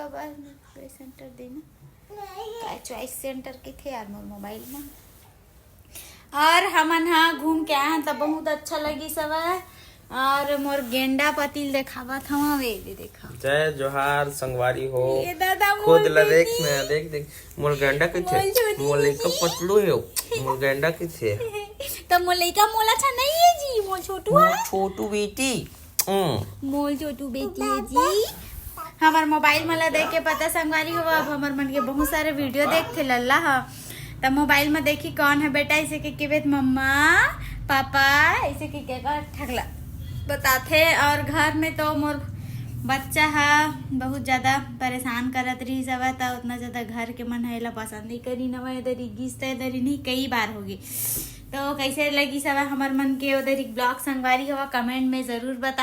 बाबा choice centre देना का choice centre के थे यार मोर मोबाइल में। और हमन हाँ घूम के आए तब बहुत अच्छा लगी सब। और मोर गेंडा पतिल देखावत हवा वे देखा। जय जोहार संगवारी हो। ये दादा खुद ला देख मैं देख मोर गेंडा किथे मोर लइका पतलू है मोर गेंडा किथे तो मोर लइका मोला अच्छा नहीं है जी मोर छोटू है छोटू बेटी मोल छोटू बेटी है जी। हमार मोबाइल मला देख के पता संगवारी हो अब हमार मन के बहुत सारे वीडियो देख थे लल्ला हा तब मोबाइल में देखी कौन है बेटा ऐसे के बेट मम्मा पापा ऐसे के ठगला बताथे। और घर में तो मोर बच्चा है बहुत ज्यादा परेशान करत रही सब तो उतना ज्यादा घर के मन है पसंद ही करी न इधर गिसते इधर नहीं कई बार होगी। तो कैसे लगी सब हमार मन के उधर ब्लॉग संगवारी हुआ कमेंट में जरूर बता।